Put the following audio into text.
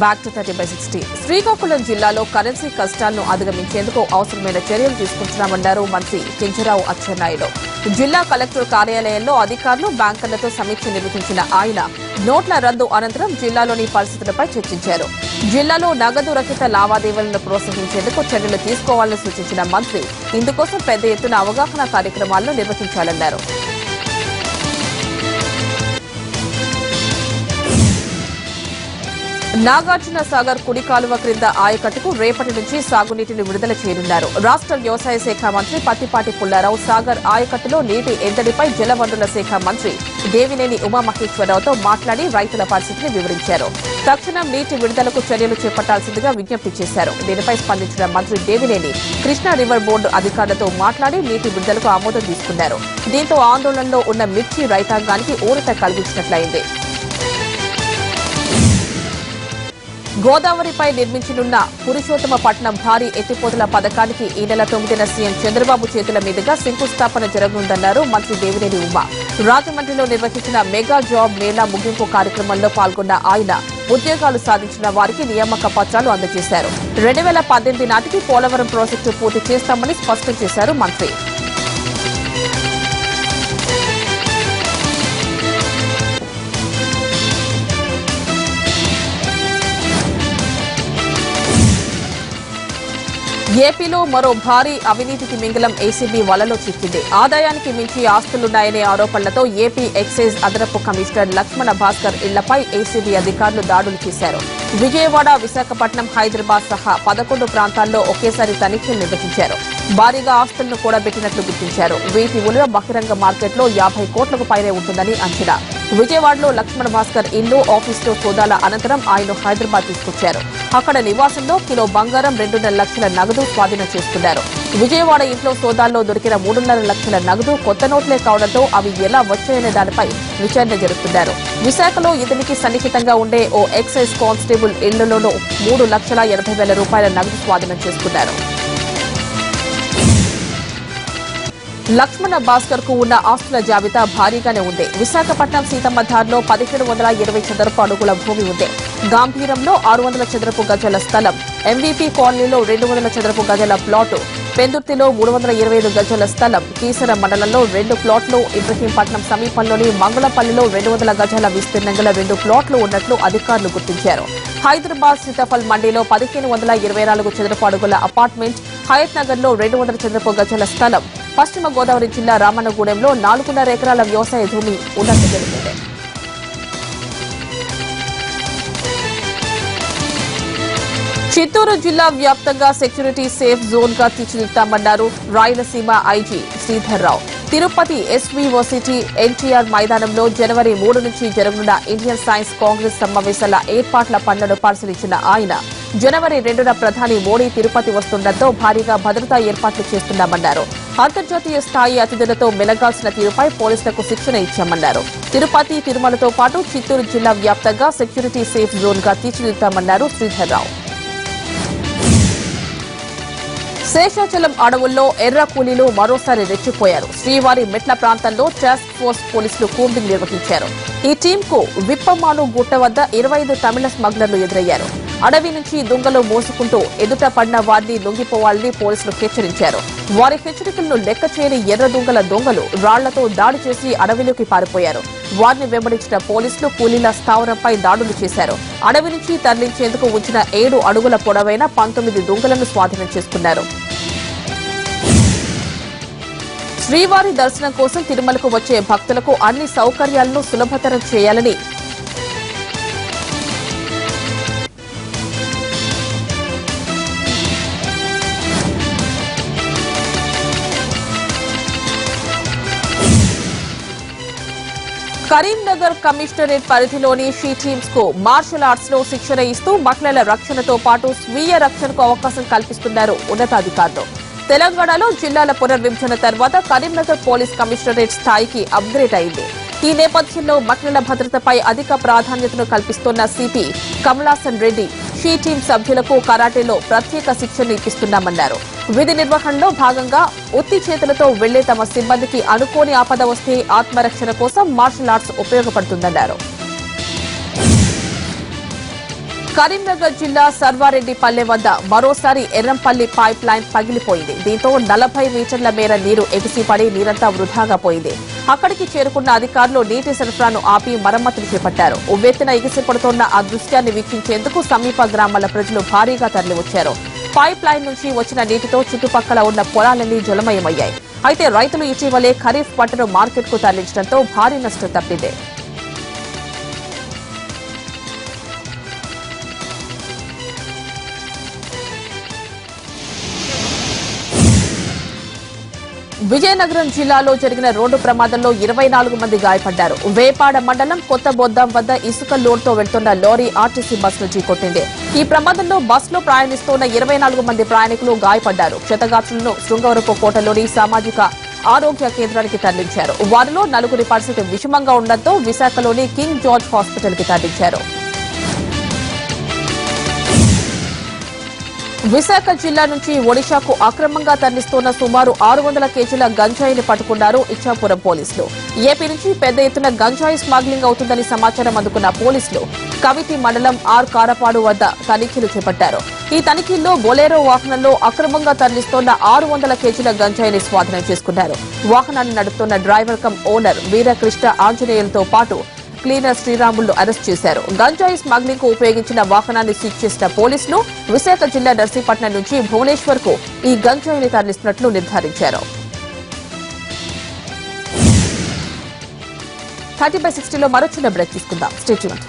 Back to 30/60. Srikakulam జిల్లాలో currency కష్టాలను అధిగమించేందుకు అవసరమైన చర్యలు తీసుకుంటున్నామన్నారు మంత్రి కింజరాపు అచ్చెన్నాయుడు. జిల్లా కలెక్టర్ కార్యాలయంలో అధికారులు, బ్యాంకర్లతో సమీక్ష నిర్వహించిన ఆయన నోట్ల రద్దు అనంతరం జిల్లాలోని పరిస్థితులపై చర్చించారు. జిల్లాలో నగదు రహిత లావాదేవీలను ప్రోత్సహించేందుకు చర్యలు తీసుకోవాలని సూచించిన మంత్రి ఇందుకోసం పెద్ద ఎత్తున అవగాహన కార్యక్రమాలను నిర్వహించాలన్నారు. నాగార్జున సాగర్ కుడి కాలువ క్రింద ఆయకట్టుకు రేపటి నుంచి సాగునీటిని విడుదల చేయనున్నారు. రాష్ట్ర వ్యవసాయ శాఖ మంత్రి పత్తిపాటి పుల్లారావు సాగర్ ఆయకట్టులో నీటి ఎద్దడిపై జలవనరుల శాఖ మంత్రి దేవినేని ఉమామహేశ్వరరావుతో మాట్లాడి రైతుల పరిస్థితిని వివరించారు. తక్షణం నీటి విడుదలకు చర్యలు చేపట్టాల్సిందిగా విజ్ఞప్తి చేశారు. దీనిపై స్పందించిన మంత్రి దేవినేని కృష్ణా రివర్ బోర్డు అధికారులతో మాట్లాడి నీటి విడుదలకు ఆమోదం తీసుకున్నారు. దీంతో ఆందోళనలో ఉన్న మిర్చి రైతాంగానికి ఊరట కలిగించినట్లయింది. గోదావరిపై నిర్మించనున్న పురుషోత్తమపట్నం భారీ ఎత్తిపోతల పథకానికి ఈ నెల 9న సీఎం చంద్రబాబు చేతుల మీదుగా శంకుస్థాపన జరగనుందన్నారు మంత్రి దేవినేని ఉమా. రాజమండ్రిలో నిర్వహించిన మెగా జాబ్ మేళా ముగింపు కార్యక్రమంలో పాల్గొన్న ఆయన ఉద్యోగాలు సాధించిన వారికి నియామక పత్రాలు అందజేశారు. 2018 నాటికి పోలవరం ప్రాజెక్టు పూర్తి చేస్తామని స్పష్టం చేశారు మంత్రి. ఏపీలో మరో భారీ అవినీతికి మింగలం ఏసీబీ వలలో చిక్కింది. ఆదాయానికి మించి ఆస్తులున్నాయనే ఆరోపణలతో ఏపీ ఎక్సైజ్ అదనపు కమిషనర్ లక్ష్మణ భాస్కర్ ఇళ్లపై ఏసీబీ అధికారులు దాడులు చేశారు. విజయవాడ, విశాఖపట్నం, హైదరాబాద్ సహా 11 ప్రాంతాల్లో ఒకేసారి తనిఖీలు నిర్వహించారు. భారీగా ఆస్తులను కూడా పెట్టినట్లు గుర్తించారు. వీటి విలువ బహిరంగ మార్కెట్లో 50 కోట్లకు పైనే ఉంటుందని అంచనా. విజయవాడలో లక్ష్మణ భాస్కర్ ఇల్లు, ఆఫీసులో సోదాల అనంతరం ఆయన హైదరాబాద్ తీసుకొచ్చారు. అక్కడ నివాసంలో కిలో బంగారం, 2.5 లక్షల నగదు స్వాధీనం చేసుకున్నారు. విజయవాడ ఇంట్లో సోదాల్లో దొరికిన 3.5 లక్షల నగదు కొత్త నోట్లే కావడంతో అవి ఎలా వచ్చాయనే దానిపై విచారణ జరుపుతున్నారు. విశాఖలో ఇతనికి సన్నిహితంగా ఉండే ఓ ఎక్సైజ్ కానిస్టేబుల్ ఇళ్లలోనూ 3,80,000 రూపాయల నగదు స్వాధీనం చేసుకున్నారు. లక్ష్మణ భాస్కర్ కు ఉన్న ఆస్తుల జాబితా భారీగానే ఉంది. విశాఖపట్నం సీతమ్మధార్లో 1720 చదరపు అడుగుల భూమి ఉంది. గాంభీరంలో 600 చదరపు గజాల స్థలం, ఎంవీపీ కాలనీలో 200 చదరపు గజాల ప్లాటు, పెందుర్తిలో 325 గజాల స్థలం, కీసర మండలంలో 2 ప్లాట్లు, ఇబ్రహీంపట్నం సమీపంలోని మంగళపల్లిలో 200 గజాల విస్తీర్ణం గల 2 ప్లాట్లు ఉన్నట్లు అధికారులు గుర్తించారు. హైదరాబాద్ సీతాఫల్ మండీలో 1524 చదరపు అడుగుల అపార్ట్మెంట్, హయత్ నగర్ లో 200 చదరపు గజాల స్థలం, పశ్చిమ గోదావరి జిల్లా రామన్నగూడెంలో 4.5 ఎకరాల వ్యవసాయ భూమి ఉన్నట్లు తెలిపింది. చిత్తూరు జిల్లా వ్యాప్తంగా సెక్యూరిటీ సేఫ్ జోన్ గా తీర్చిదిద్దామన్నారు రాయలసీమ ఐజీ శ్రీధర్రావు. తిరుపతి ఎస్వీఓసిటీ ఎన్టీఆర్ మైదానంలో జనవరి 3 నుంచి జరగనున్న ఇండియన్ సైన్స్ కాంగ్రెస్ సమావేశాల ఏర్పాట్ల పనులను పరిశీలించిన ఆయన జనవరి 2న ప్రధాని మోడీ తిరుపతి వస్తుండటంతో భారీగా భద్రతా ఏర్పాట్లు చేస్తున్నామన్నారు. అంతర్జాతీయ స్థాయి అతిథులతో మెలగాల్సిన తీరుపై పోలీసులకు శిక్షణ ఇచ్చామన్నారు. తిరుపతి, తిరుమలతో పాటు చిత్తూరు జిల్లా వ్యాప్తంగా సెక్యూరిటీ సేఫ్ జోన్ గా తీర్చిదిద్దామన్నారు శ్రీధర్రావు. శేషాచలం అడవుల్లో ఎర్ర కూలీలు మరోసారి రెచ్చిపోయారు. శ్రీవారి మెట్ల ప్రాంతంలో టాస్క్ ఫోర్స్ పోలీసులు కూంబింగ్ నిర్వహించారు. ఈ టీంకు విప్పమాను గుట్ట వద్ద 25 తమిళ స్మగ్లర్లు ఎదురయ్యారు. అడవి నుంచి దొంగలు మోసుకుంటూ ఎదుట పడిన వారిని లొంగిపోవాలని పోలీసులు హెచ్చరించారు. వారి హెచ్చరికలను లెక్క చేయని ఎర్ర దొంగలు రాళ్లతో దాడి చేసి అడవిలోకి పారిపోయారు. వారిని వెంబడించిన పోలీసులు కూలీల స్థావరంపై దాడులు చేశారు. అడవి నుంచి తరలించేందుకు ఉంచిన 7 అడుగుల పొడవైన 19 దొంగలను స్వాధీనం చేసుకున్నారు. శ్రీవారి దర్శనం కోసం తిరుమలకు వచ్చే భక్తులకు అన్ని సౌకర్యాలను సులభతరం చేయాలని కరీంనగర్ కమిషనరేట్ పరిధిలోని షీ టీమ్స్ కు మార్షల్ ఆర్ట్స్ లో శిక్షణ ఇస్తూ మహిళల రక్షణతో పాటు స్వీయ రక్షణకు అవకాశం కల్పిస్తున్నారు ఉన్నతాధికారులు. తెలంగాణలో జిల్లాల పునర్విభజన తర్వాత కరీంనగర్ పోలీస్ కమిషనరేట్ స్థాయికి అప్గ్రేడ్ అయింది. ఈ నేపథ్యంలో మహిళల భద్రతపై అధిక ప్రాధాన్యతను కల్పిస్తున్న CP Kamalasan Reddy she team సభ్యులకు కరాటేలో ప్రత్యేక శిక్షణ ఇప్పిస్తున్నామన్నారు. విధి నిర్వహణలో భాగంగా ఉత్తి చేతులతో వెళ్లే తమ సిబ్బందికి అనుకోని ఆపద వస్తే ఆత్మరక్షణ కోసం మార్షల్ ఆర్ట్స్ ఉపయోగపడుతుందన్నారు. కరీంనగర్ జిల్లా సర్వారెడ్డిపల్లె వద్ద మరోసారి ఎర్రంపల్లి పైప్ లైన్ పగిలిపోయింది. దీంతో 40 మీటర్ల మేర నీరు ఎగిసిపడి నీరంతా వృధాగా పోయింది. అక్కడికి చేరుకున్న అధికారులు నీటి సరఫరాను ఆపి మరమ్మతులు చేపట్టారు. ఉవ్వెత్తున ఎగిసిపడుతోన్న ఆ దృశ్యాన్ని వీక్షించేందుకు సమీప గ్రామాల ప్రజలు భారీగా తరలివచ్చారు. పైప్ లైన్ నుంచి వచ్చిన నీటితో చుట్టుపక్కల ఉన్న పొలాలన్నీ జలమయమయ్యాయి. అయితే రైతులు ఇటీవలే ఖరీఫ్ పంటను మార్కెట్కు తరలించడంతో భారీ నష్టం తప్పింది. విజయనగరం జిల్లాలో జరిగిన రోడ్డు ప్రమాదంలో 24 మంది గాయపడ్డారు. వేపాడ మండలం కొత్త బొద్దాం వద్ద ఇసుక లోడ్తో వెళ్తున్న లారీ ఆర్టీసీ బస్సును ఢీకొట్టింది. ఈ ప్రమాదంలో బస్సులో ప్రయాణిస్తున్న 24 మంది ప్రయాణికులు గాయపడ్డారు. క్షతగాత్రులను శృంగవరపు కోటలోని సామాజిక ఆరోగ్య కేంద్రానికి తరలించారు. వారిలో 4 పరిస్థితి విషమంగా ఉండడంతో విశాఖలోని కింగ్ జార్జ్ హాస్పిటల్ కి తరలించారు. విశాఖ జిల్లా నుంచి ఒడిశాకు అక్రమంగా తరలిస్తున్న సుమారు 600 కేజీల గంజాయిని పట్టుకున్నారు ఇచ్చాపురం పోలీసులు. ఏపీ నుంచి పెద్ద ఎత్తున గంజాయి స్మగ్లింగ్ అవుతుందని సమాచారం అందుకున్న పోలీసులు కవిటి మండలం ఆర్ కారపాడు వద్ద తనిఖీలు చేపట్టారు. ఈ తనిఖీల్లో బొలేరో వాహనంలో అక్రమంగా తరలిస్తున్న 600 కేజీల గంజాయిని స్వాధీనం చేసుకున్నారు. వాహనాన్ని నడుపుతున్న డ్రైవర్ కమ్ ఓనర్ వీరకృష్ణ ఆంజనేయులతో పాటు క్లీనర్ శ్రీరాములు అరెస్ట్ చేశారు. గంజాయి స్మగ్లింగ్ కు ఉపయోగించిన వాహనాన్ని సీజ్ చేసిన పోలీసులు విశాఖ జిల్లా నర్సీపట్నం నుంచి భువనేశ్వర్ కు ఈ గంజాయిని తరలిస్తున్నట్లు నిర్ధారించారు. 30/60లో మరో చిన్న బ్రేక్ తీసుకుందాం. Stay tuned.